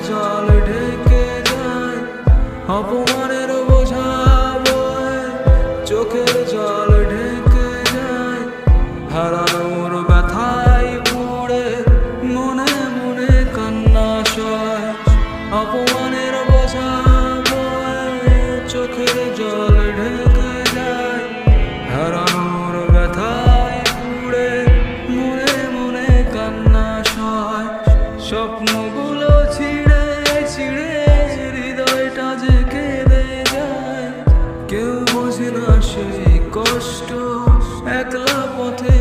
জল ঢেকে যায়, অপমানের বোঝা বয়, চোখের জল ঢেকে যায়, হারানোর ব্যথায় পুড়ে মনে মনে কান্না সয়। অপমানের বোঝা বয়, চোখের জল ঢেকে যায়, হারানোর ব্যথায় পুড়ে মনে মনে কান্না সয়। স্বপ্নগুলো ছিঁড়ে ছিঁড়ে হৃদয়টা যে কেঁদে যায়, কেউ বোঝে না সেই কষ্ট, একলা পথে